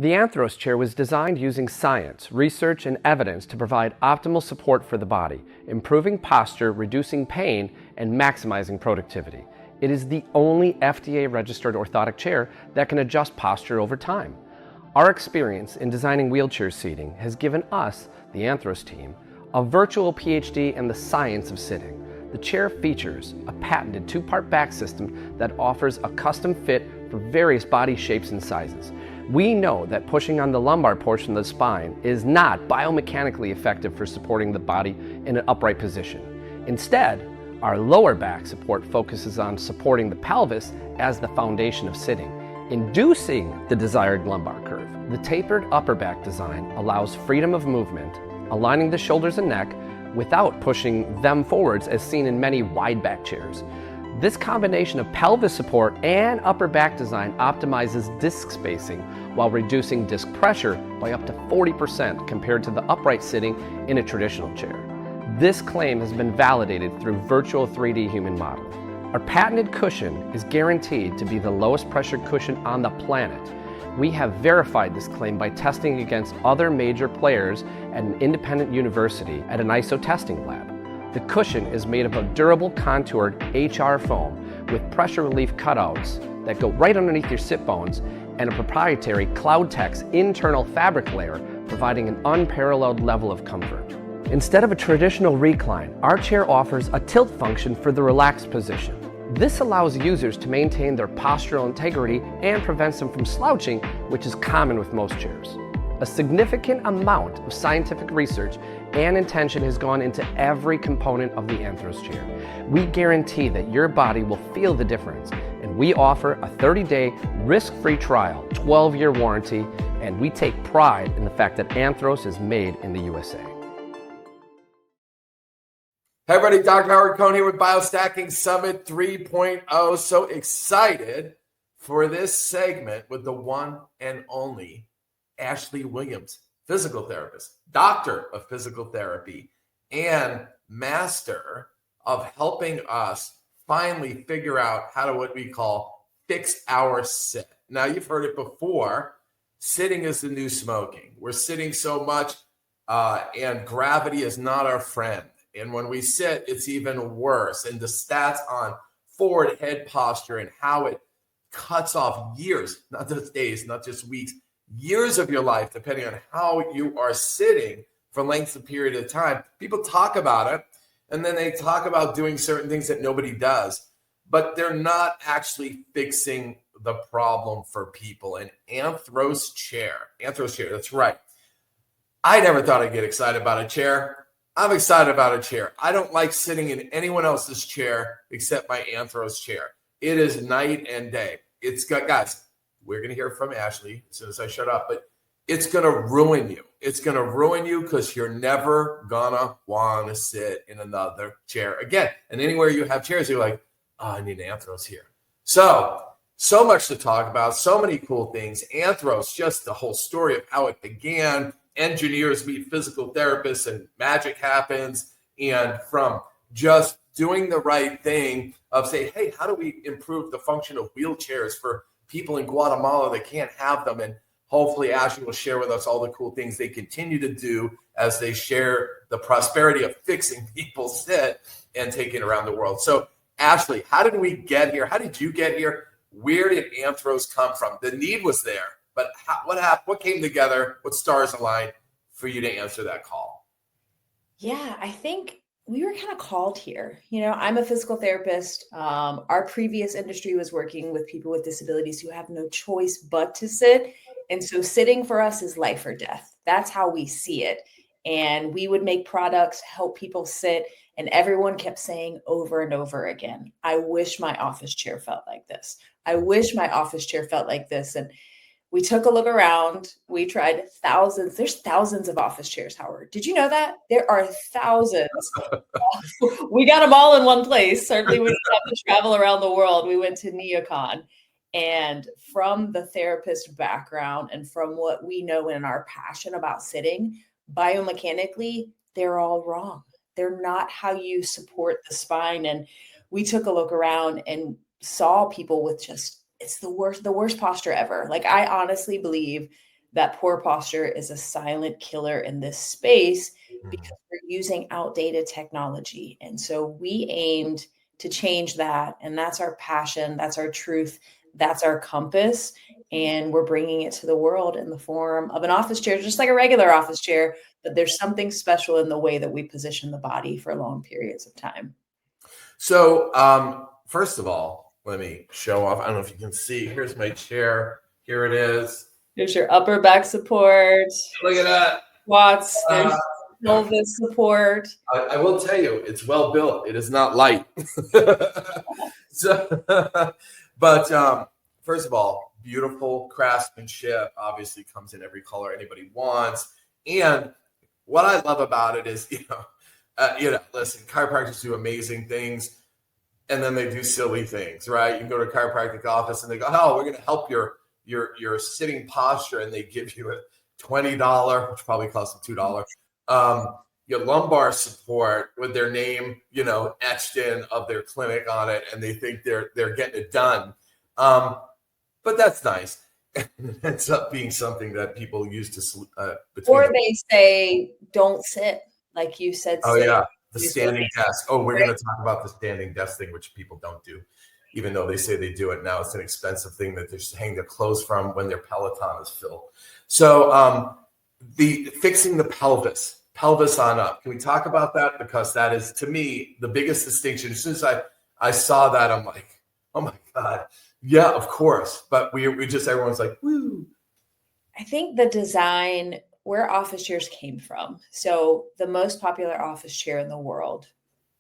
The Anthros chair was designed using science, research, and evidence to provide optimal support for the body, improving posture, reducing pain, and maximizing productivity. It is the only FDA-registered orthotic chair that can adjust posture over time. Our experience in designing wheelchair seating has given us, the Anthros team, a virtual PhD in the science of sitting. The chair features a patented two-part back system that offers a custom fit for various body shapes and sizes. We know that pushing on the lumbar portion of the spine is not biomechanically effective for supporting the body in an upright position. Instead, our lower back support focuses on supporting the pelvis as the foundation of sitting, inducing the desired lumbar curve. The tapered upper back design allows freedom of movement, aligning the shoulders and neck without pushing them forwards as seen in many wide back chairs. This combination of pelvis support and upper back design optimizes disc spacing while reducing disc pressure by up to 40% compared to the upright sitting in a traditional chair. This claim has been validated through virtual 3D human models. Our patented cushion is guaranteed to be the lowest pressure cushion on the planet. We have verified this claim by testing against other major players at an independent university at an ISO testing lab. The cushion is made of a durable contoured HR foam with pressure relief cutouts that go right underneath your sit bones and a proprietary CloudTex internal fabric layer providing an unparalleled level of comfort. Instead of a traditional recline, our chair offers a tilt function for the relaxed position. This allows users to maintain their postural integrity and prevents them from slouching, which is common with most chairs. A significant amount of scientific research and intention has gone into every component of the Anthros chair. We guarantee that your body will feel the difference, and we offer a 30-day risk-free trial, 12-year warranty, and we take pride in the fact that Anthros is made in the USA. Hey everybody, Dr. Howard Cohn here with BioStacking Summit 3.0. So excited for this segment with the one and only Ashley Williams, physical therapist, doctor of physical therapy, and master of helping us finally figure out how to what we call fix our sit. Now, you've heard it before. Sitting is the new smoking. We're sitting so much and gravity is not our friend. And when we sit, it's even worse. And the stats on forward head posture and how it cuts off years, not just days, not just weeks, years of your life, depending on how you are sitting for lengths of period of time. People talk about it, and then they talk about doing certain things that nobody does, but they're not actually fixing the problem for people. And Anthros chair, that's right. I never thought I'd get excited about a chair. I'm excited about a chair. I don't like sitting in anyone else's chair except my Anthros chair. It is night and day. It's got, guys, we're going to hear from Ashley as soon as I shut up, but it's going to ruin you. It's going to ruin you because you're never going to want to sit in another chair again. And anywhere you have chairs, you're like, oh, I need an Anthros here. So much to talk about, so many cool things. Anthros, just the whole story of how it began. Engineers meet physical therapists and magic happens. And from just doing the right thing of say, hey, how do we improve the function of wheelchairs for people in Guatemala that can't have them? And hopefully Ashley will share with us all the cool things they continue to do as they share the prosperity of fixing people's sit and taking it around the world. So Ashley, how did we get here? How did you get here? Where did Anthros come from? The need was there. But what happened? What came together? What stars aligned for you to answer that call? Yeah, I think we were kind of called here. You know, I'm a physical therapist. Our previous industry was working with people with disabilities who have no choice but to sit. And so sitting for us is life or death. That's how we see it. And we would make products, help people sit. And everyone kept saying over and over again, I wish my office chair felt like this. I wish my office chair felt like this. And we took a look around. We tried thousands. There's thousands of office chairs, Howard. Did you know that? There are thousands. We got them all in one place. Certainly we didn't have to travel around the world. We went to NeoCon. And from the therapist background and from what we know in our passion about sitting, biomechanically, they're all wrong. They're not how you support the spine. And we took a look around and saw people with just, it's the worst posture ever. Like, I honestly believe that poor posture is a silent killer in this space because we're using outdated technology. And so we aimed to change that. And that's our passion. That's our truth. That's our compass. And we're bringing it to the world in the form of an office chair, just like a regular office chair. But there's something special in the way that we position the body for long periods of time. So, first of all, let me show off. I don't know if you can see. Here's my chair. Here it is. There's your upper back support. Look at that. Squats. There's pelvis support. I will tell you, it's well built. It is not light. But first of all, beautiful craftsmanship. Obviously, comes in every color anybody wants. And what I love about it is, listen, chiropractors do amazing things, and then they do silly things, right? You can go to a chiropractic office and they go, "Oh, we're going to help your sitting posture," and they give you a $20, which probably costs them $2. Your lumbar support with their name, etched in of their clinic on it, and they think they're getting it done. But that's nice. It ends up being something that people use to or they say, "Don't sit," like you said. Oh yeah, the standing desk. Oh, we're going to talk about the standing desk thing, which people don't do, even though they say they do it now. It's an expensive thing that they just hang their clothes from when their Peloton is filled. So the fixing the pelvis on up. Can we talk about that? Because that is, to me, the biggest distinction. As soon as I saw that, I'm like, oh my God. Yeah, of course. But we just, everyone's like, woo. I think the design, where office chairs came from. So the most popular office chair in the world,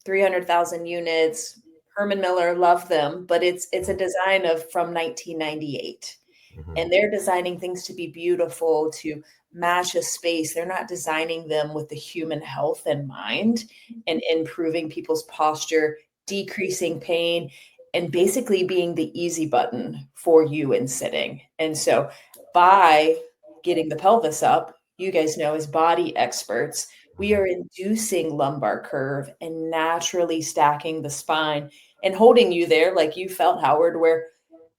300,000 units. Herman Miller loved them, but it's a design from 1998. Mm-hmm. And they're designing things to be beautiful, to match a space. They're not designing them with the human health in mind and improving people's posture, decreasing pain, and basically being the easy button for you in sitting. And so by getting the pelvis up, you guys know as body experts, we are inducing lumbar curve and naturally stacking the spine and holding you there like you felt, Howard, where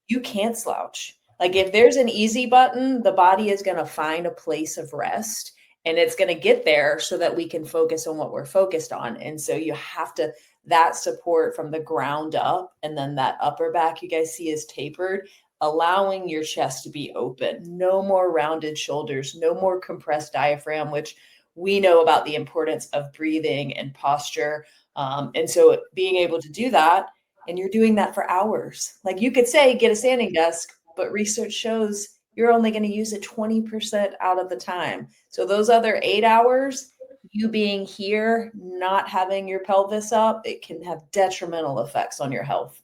you can't slouch. Like if there's an easy button, the body is going to find a place of rest and it's going to get there so that we can focus on what we're focused on. And so you have to, that support from the ground up, and then that upper back you guys see is tapered, allowing your chest to be open. No more rounded shoulders, no more compressed diaphragm, which we know about the importance of breathing and posture. And so being able to do that, and you're doing that for hours. Like you could say, get a standing desk, but research shows you're only going to use it 20% out of the time. So those other 8 hours, you being here, not having your pelvis up, it can have detrimental effects on your health.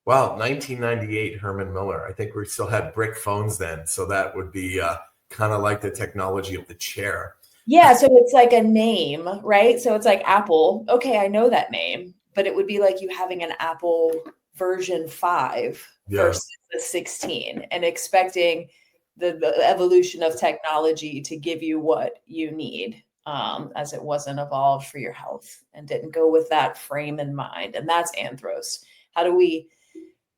Wow, 1998, Herman Miller. I think we still had brick phones then. So that would be kind of like the technology of the chair. Yeah, so it's like a name, right? So it's like Apple. Okay, I know that name, but it would be like you having an Apple version 5 versus the 16 and expecting the evolution of technology to give you what you need, as it wasn't evolved for your health and didn't go with that frame in mind. And that's Anthros. How do we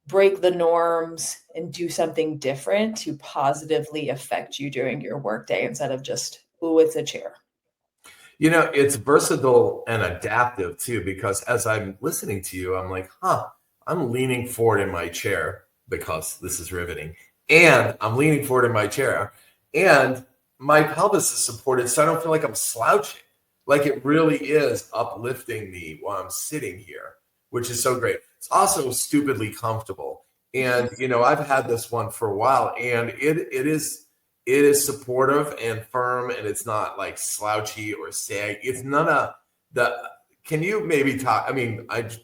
break the norms and do something different to positively affect you during your workday instead of just, ooh, it's a chair? It's versatile and adaptive too, because as I'm listening to you, I'm like, I'm leaning forward in my chair because this is riveting. And I'm leaning forward in my chair and my pelvis is supported, so I don't feel like I'm slouching. Like it really is uplifting me while I'm sitting here, which is so great. It's also stupidly comfortable. And, I've had this one for a while, and it is supportive and firm, and it's not like slouchy or sag. It's none of the, can you maybe talk,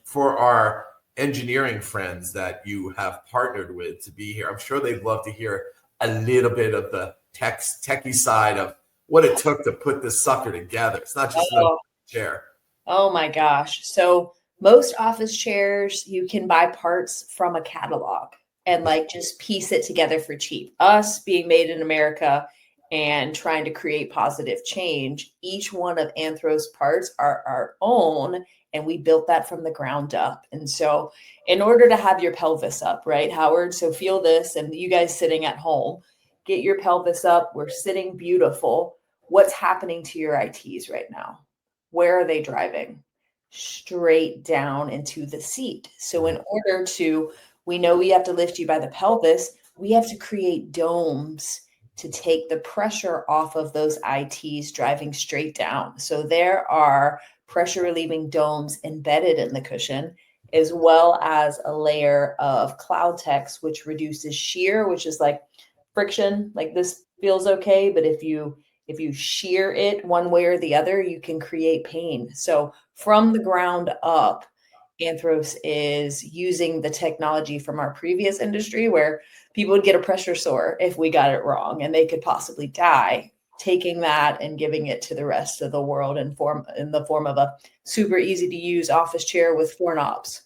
for our engineering friends that you have partnered with to be here, I'm sure they'd love to hear a little bit of the techie side of what it took to put this sucker together. It's not just a chair. Oh my gosh. So most office chairs, you can buy parts from a catalog and just piece it together for cheap. Us being made in America and trying to create positive change, each one of Anthros parts are our own, and we built that from the ground up. And so in order to have your pelvis up, right, Howard? So feel this, and you guys sitting at home, get your pelvis up. We're sitting beautiful. What's happening to your ITs right now? Where are they driving? Straight down into the seat. So in order to, we know we have to lift you by the pelvis, we have to create domes to take the pressure off of those ITs driving straight down. So there are pressure relieving domes embedded in the cushion, as well as a layer of cloud text, which reduces shear, which is like friction, like this feels okay. But if you shear it one way or the other, you can create pain. So from the ground up, Anthros is using the technology from our previous industry where people would get a pressure sore if we got it wrong and they could possibly die, taking that and giving it to the rest of the world in the form of a super easy to use office chair with 4 knobs.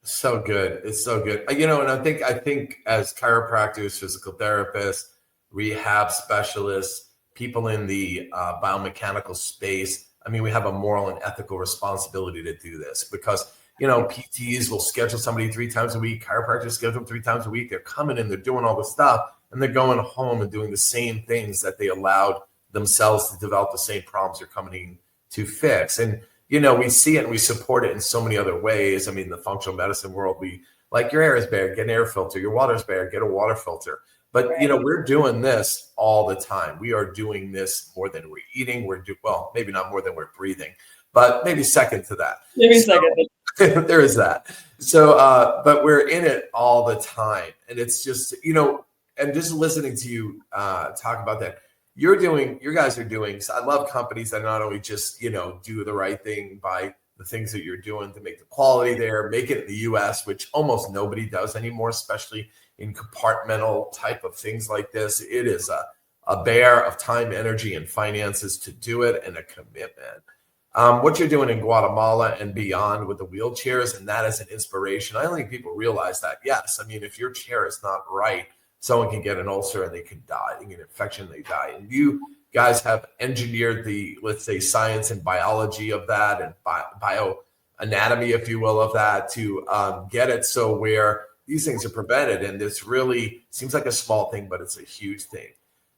So good. It's so good. And I think as chiropractors, physical therapists, rehab specialists, people in the biomechanical space, I mean, we have a moral and ethical responsibility to do this because, PTs will schedule somebody 3 times a week. Chiropractors schedule them 3 times a week. They're coming in, they're doing all the stuff, and they're going home and doing the same things that they allowed themselves to develop the same problems they're coming in to fix. And, we see it and we support it in so many other ways. I mean, the functional medicine world, we like your air is bad, get an air filter. Your water's bad, get a water filter. But, we're doing this all the time. We are doing this more than we're eating. Well, maybe not more than we're breathing, but maybe second to that. There is that. So, but we're in it all the time. And it's just, and just listening to you talk about that, you guys are doing, so I love companies that not only just, do the right thing by the things that you're doing to make the quality there, make it in the US, which almost nobody does anymore, especially in compartmental type of things like this. It is a bear of time, energy, and finances to do it, and a commitment. What you're doing in Guatemala and beyond with the wheelchairs, and that is an inspiration. I don't think people realize that. Yes, I mean, if your chair is not right, someone can get an ulcer and they can die. They get an infection, they die. And you guys have engineered the, let's say, science and biology of that and bioanatomy, if you will, of that to get it so where these things are prevented. And this really seems like a small thing, but it's a huge thing.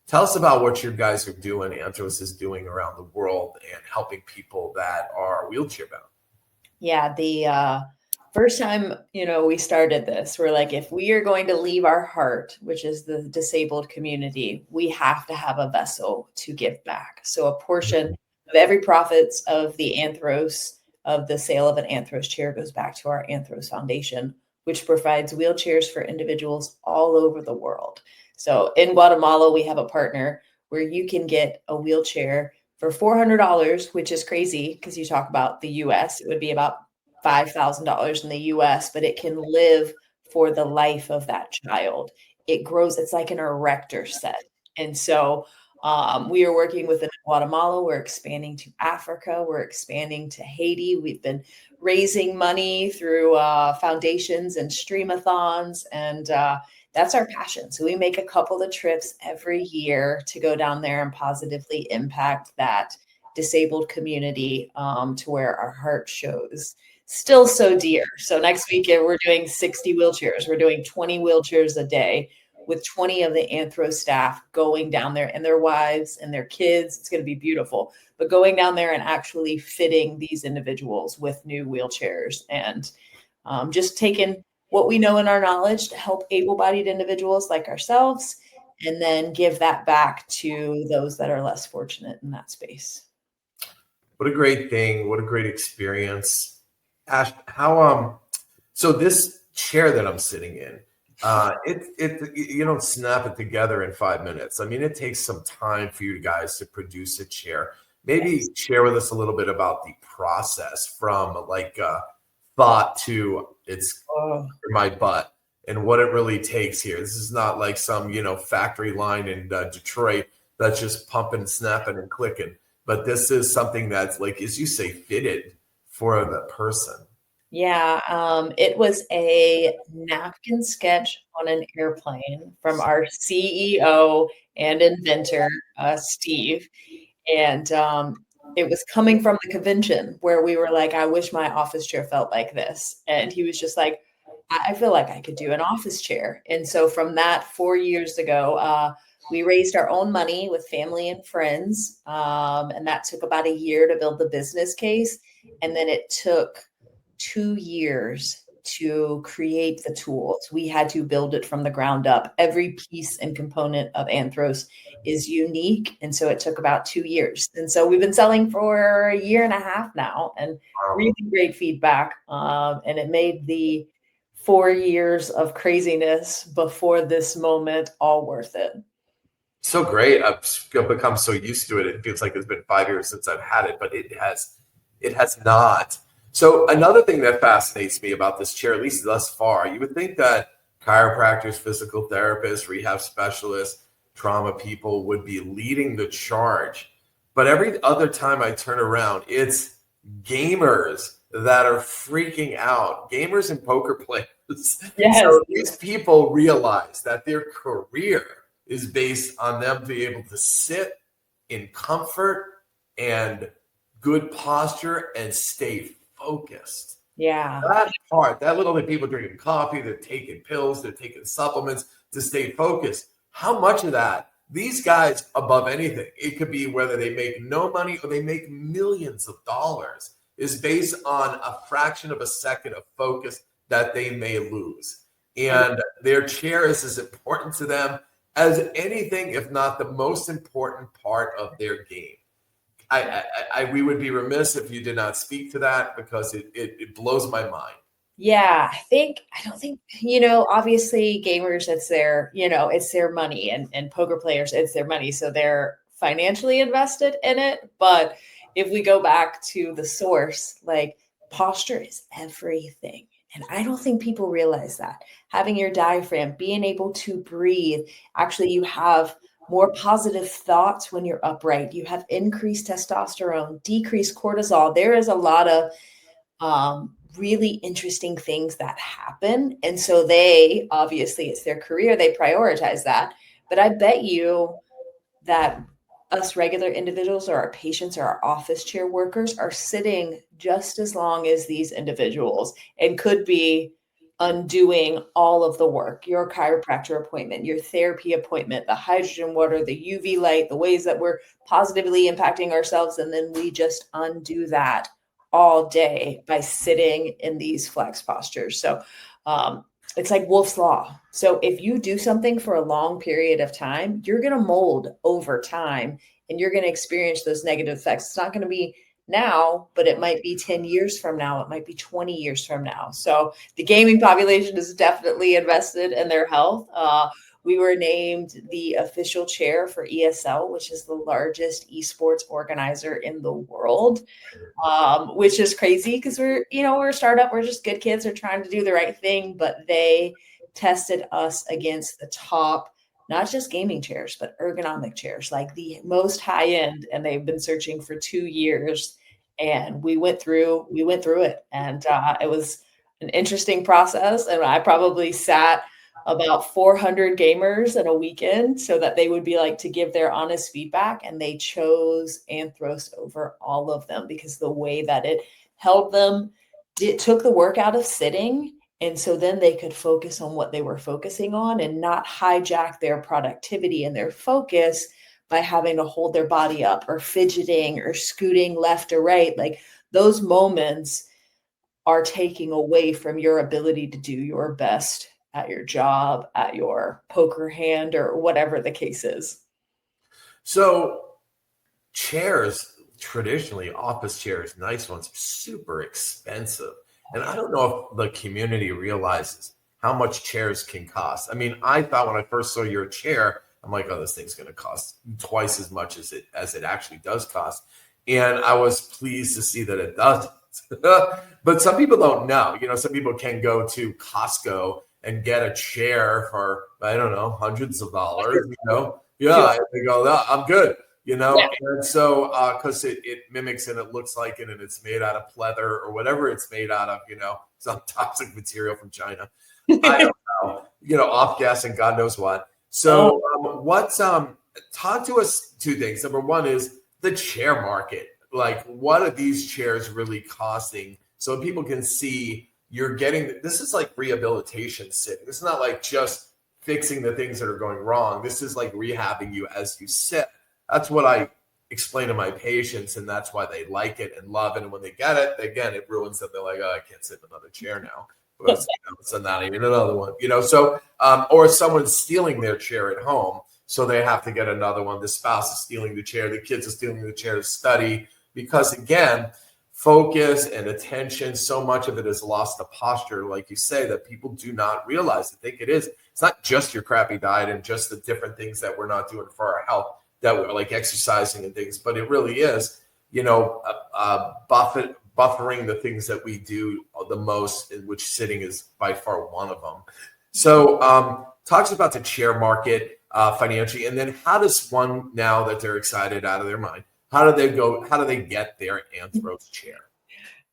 Tell us about what you guys are doing, Anthros is doing around the world and helping people that are wheelchair bound. Yeah, the first time, we started this, we're like, if we are going to leave our heart, which is the disabled community, we have to have a vessel to give back. So a portion of every profits of the Anthros, of the sale of an Anthros chair goes back to our Anthros Foundation, which provides wheelchairs for individuals all over the world. So in Guatemala, we have a partner where you can get a wheelchair for $400, which is crazy because you talk about the US, it would be about $5,000 in the US, but it can live for the life of that child. It grows, it's like an erector set. And so we are working with Guatemala. We're expanding to Africa. We're expanding to Haiti. We've been raising money through foundations and streamathons, and that's our passion. So we make a couple of trips every year to go down there and positively impact that disabled community to where our heart shows still so dear. So next weekend, we're doing 60 wheelchairs. We're doing 20 wheelchairs a day with 20 of the Anthro staff going down there and their wives and their kids. It's going to be beautiful. But going down there and actually fitting these individuals with new wheelchairs and just taking what we know in our knowledge to help able-bodied individuals like ourselves, and then give that back to those that are less fortunate in that space. What a great thing. What a great experience. Ash, so this chair that I'm sitting in, you don't snap it together in 5 minutes. I mean, it takes some time for you guys to produce a chair. Maybe share with us a little bit about the process from like thought to it's my butt and what it really takes here. This is not like some, factory line in Detroit that's just pumping, snapping, and clicking. But this is something that's like, as you say, fitted for the person. Yeah, it was a napkin sketch on an airplane from our CEO and inventor, Steve. And it was coming from the convention where we were like, I wish my office chair felt like this. And he was just like, I feel like I could do an office chair. And so from that 4 years ago, we raised our own money with family and friends. And that took about a year to build the business case. And then it took 2 years to create the tools. We had to build it from the ground up. Every piece and component of Anthros is unique. And so it took about 2 years. And so we've been selling for a year and a half now and really great feedback. And it made the 4 years of craziness before this moment all worth it. So great. I've become so used to it. It feels like it's been 5 years since I've had it, but it has not. So another thing that fascinates me about this chair, at least thus far, you would think that chiropractors, physical therapists, rehab specialists, trauma people would be leading the charge. But every other time I turn around, it's gamers that are freaking out, gamers and poker players. Yes. So these people realize that their career is based on them being able to sit in comfort and good posture and stay focused. Yeah. That part, that little bit, people drinking coffee, they're taking pills, they're taking supplements to stay focused. How much of that, these guys above anything, it could be whether they make no money or they make millions of dollars, is based on a fraction of a second of focus that they may lose. And their chair is as important to them as anything, if not the most important part of their game. We would be remiss if you did not speak to that, because it blows my mind. Yeah, I don't think, obviously gamers, it's their money, and poker players, it's their money. So they're financially invested in it. But if we go back to the source, like, posture is everything. And I don't think people realize that. Having your diaphragm, being able to breathe, actually, you have more positive thoughts when you're upright. You have increased testosterone, decreased cortisol. There is a lot of really interesting things that happen. And so they, obviously, it's their career, they prioritize that. But I bet you that us regular individuals, or our patients, or our office chair workers, are sitting just as long as these individuals and could be undoing all of the work, your chiropractor appointment, your therapy appointment, the hydrogen water, the UV light, the ways that we're positively impacting ourselves. And then we just undo that all day by sitting in these flex postures. So it's like Wolf's Law. So if you do something for a long period of time, you're going to mold over time, and you're going to experience those negative effects. It's not going to be now, but it might be 10 years from now. It might be 20 years from now. So the gaming population is definitely invested in their health. We were named the official chair for ESL, which is the largest esports organizer in the world, which is crazy because we're a startup. We're just good kids. We're trying to do the right thing, but they tested us against the top, not just gaming chairs, but ergonomic chairs, like the most high end. And they've been searching for 2 years, and we went through it. And it was an interesting process. And I probably sat about 400 gamers in a weekend so that they would be like to give their honest feedback. And they chose Anthros over all of them because the way that it held them, it took the work out of sitting. And so then they could focus on what they were focusing on and not hijack their productivity and their focus by having to hold their body up or fidgeting or scooting left or right. Like, those moments are taking away from your ability to do your best at your job, at your poker hand, or whatever the case is. So chairs, traditionally office chairs, nice ones, are super expensive. And I don't know if the community realizes how much chairs can cost. I mean, I thought when I first saw your chair, I'm like, oh, this thing's going to cost twice as much as it actually does cost. And I was pleased to see that it doesn't. But some people don't know. Some people can go to Costco and get a chair for, I don't know, hundreds of dollars, Yeah, and they go, no, I'm good, Yeah. And so, because it mimics and it looks like it, and it's made out of pleather or whatever it's made out of, some toxic material from China. I don't know, off-gas and God knows what. So talk to us two things. Number one is the chair market. Like, what are these chairs really costing? So people can see, you're getting, this is like rehabilitation sitting. It's not like just fixing the things that are going wrong. This is like rehabbing you as you sit. That's what I explain to my patients, and that's why they like it and love it. And when they get it, again, it ruins them. They're like, oh, I can't sit in another chair now. But so not even another one, so or someone's stealing their chair at home, so they have to get another one. The spouse is stealing the chair, the kids are stealing the chair to study, because again, focus and attention, so much of it is lost to posture, like you say, that people do not realize. I think it's not just your crappy diet and just the different things that we're not doing for our health, that we're like exercising and things, but it really is, buffering the things that we do the most, in which sitting is by far one of them. So talks about the chair market financially, and then how does one, now that they're excited out of their mind, how do they get their Anthros chair?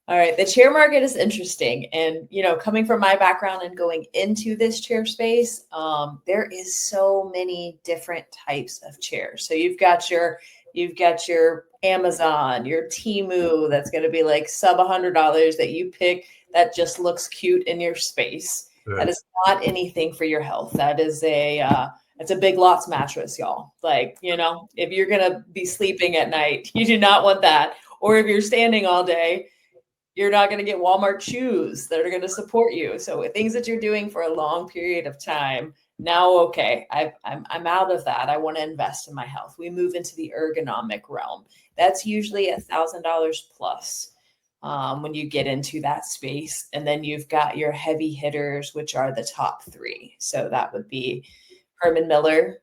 All right. The chair market is interesting. And, coming from my background and going into this chair space, there is so many different types of chairs. So you've got your Amazon, your Temu, that's going to be like sub $100 that you pick that just looks cute in your space. Right. That is not anything for your health. That is it's a Big Lots mattress, y'all. Like, if you're going to be sleeping at night, you do not want that. Or if you're standing all day, you're not going to get Walmart shoes that are going to support you. So things that you're doing for a long period of time, now, okay, I'm out of that. I want to invest in my health. We move into the ergonomic realm. That's usually $1,000 plus when you get into that space. And then you've got your heavy hitters, which are the top three. So that would be Herman Miller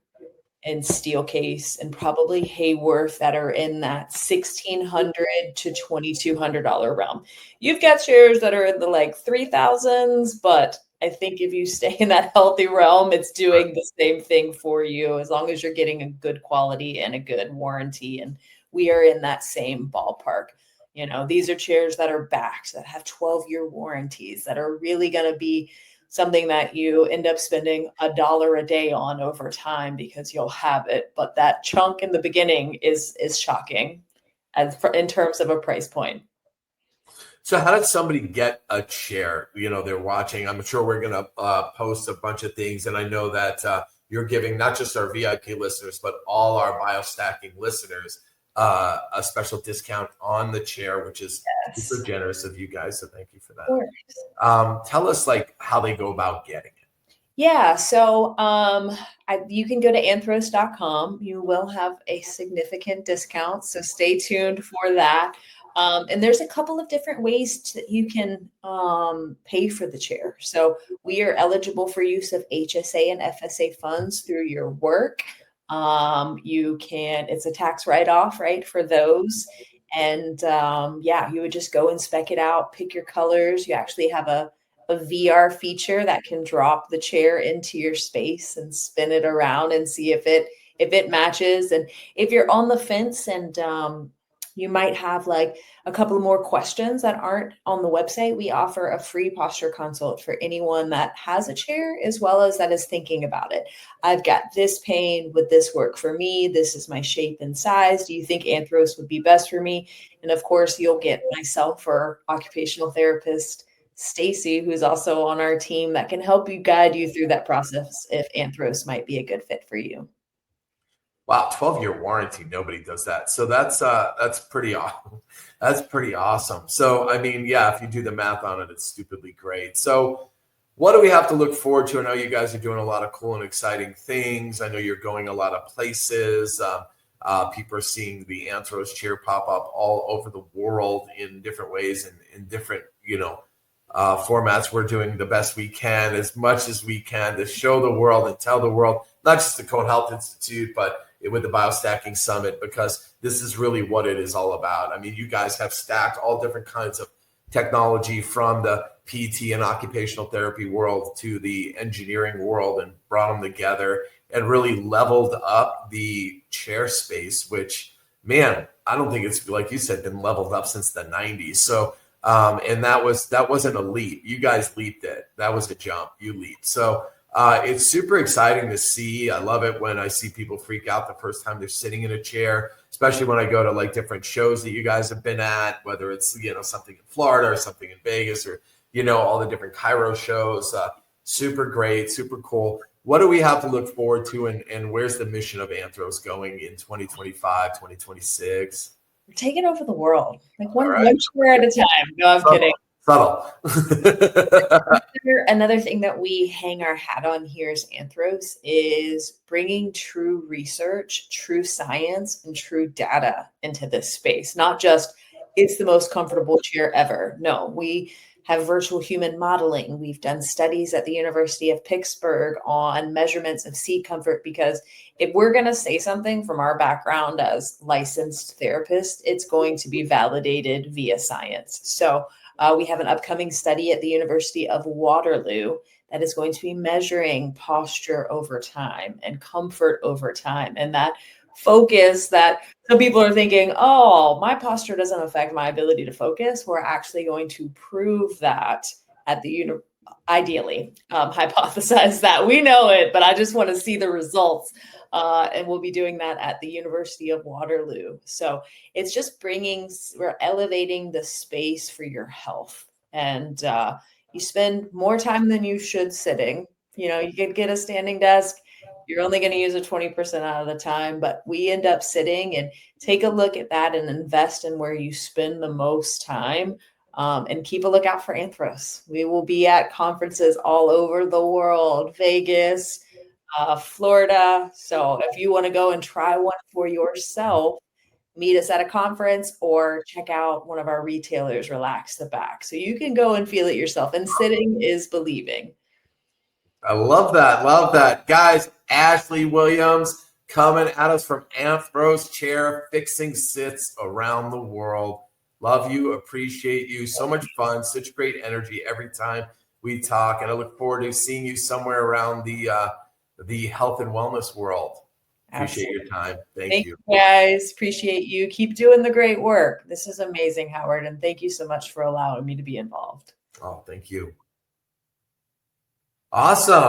and Steelcase and probably Hayworth, that are in that $1,600 to $2,200 realm. You've got chairs that are in the like 3,000s, but I think if you stay in that healthy realm, it's doing the same thing for you, as long as you're getting a good quality and a good warranty. And we are in that same ballpark. These are chairs that are backed, that have 12-year warranties, that are really going to be something that you end up spending $1 a day on over time, because you'll have it. But that chunk in the beginning is shocking in terms of a price point. So how did somebody get a chair? They're watching. I'm sure we're going to post a bunch of things. And I know that you're giving not just our VIP listeners, but all our BioStacking listeners a special discount on the chair, which is super generous of you guys. So thank you for that. Tell us how they go about getting it. Yeah. So you can go to anthros.com. You will have a significant discount. So stay tuned for that. And there's a couple of different ways that you can pay for the chair. So we are eligible for use of HSA and FSA funds through your work. It's a tax write-off, right, for those. And you would just go and spec it out, pick your colors. You actually have a VR feature that can drop the chair into your space and spin it around and see if it matches. And if you're on the fence and you might have like a couple of more questions that aren't on the website, we offer a free posture consult for anyone that has a chair as well as that is thinking about it. I've got this pain. Would this work for me? This is my shape and size. Do you think Anthros would be best for me? And of course, you'll get myself or occupational therapist Stacy, who's also on our team, that can help you guide you through that process if Anthros might be a good fit for you. Wow, 12-year warranty. Nobody does that. So that's pretty awesome. That's pretty awesome. So, I mean, yeah, if you do the math on it, it's stupidly great. So what do we have to look forward to? I know you guys are doing a lot of cool and exciting things. I know you're going a lot of places. People are seeing the Anthros chair pop up all over the world in different ways and in different, formats. We're doing the best we can, as much as we can, to show the world and tell the world, not just the Cohn Health Institute, but with the BioStacking Summit, because this is really what it is all about. I mean, you guys have stacked all different kinds of technology from the PT and occupational therapy world to the engineering world and brought them together and really leveled up the chair space, which, man, I don't think it's, like you said, been leveled up since the 90s. So, and that wasn't a leap. You guys leaped it. That was a jump. You leaped. So, it's super exciting to see. I love it when I see people freak out the first time they're sitting in a chair, especially when I go to like different shows that you guys have been at, whether it's, something in Florida or something in Vegas or all the different Cairo shows. Super great, super cool. What do we have to look forward to, and where's the mission of Anthros going in 2025, 2026? We're taking over the world, like one right. chair at a time. No, I'm kidding. Subtle. Another thing that we hang our hat on here as Anthros is bringing true research, true science, and true data into this space. Not just it's the most comfortable chair ever. No, we have virtual human modeling. We've done studies at the University of Pittsburgh on measurements of seat comfort, because if we're going to say something from our background as licensed therapists, it's going to be validated via science. So we have an upcoming study at the University of Waterloo that is going to be measuring posture over time and comfort over time. And that focus that some people are thinking, oh, my posture doesn't affect my ability to focus. We're actually going to prove that at the ideally hypothesize that. We know it, but I just want to see the results. And we'll be doing that at the University of Waterloo. So it's just we're elevating the space for your health. And you spend more time than you should sitting. You could get a standing desk. You're only going to use it 20% out of the time, but we end up sitting. And take a look at that and invest in where you spend the most time. And keep a lookout for Anthros. We will be at conferences all over the world, Vegas, Florida. So if you want to go and try one for yourself, meet us at a conference or check out one of our retailers, Relax the Back. So you can go and feel it yourself. And sitting is believing. I love that. Love that. Guys, Ashley Williams coming at us from Anthros chair, fixing sits around the world. Love you. Appreciate you. So much fun. Such great energy every time we talk. And I look forward to seeing you somewhere around the health and wellness world. Appreciate Absolutely. Your time. Thank you. Guys. Appreciate you. Keep doing the great work. This is amazing, Howard. And thank you so much for allowing me to be involved. Oh, thank you. Awesome.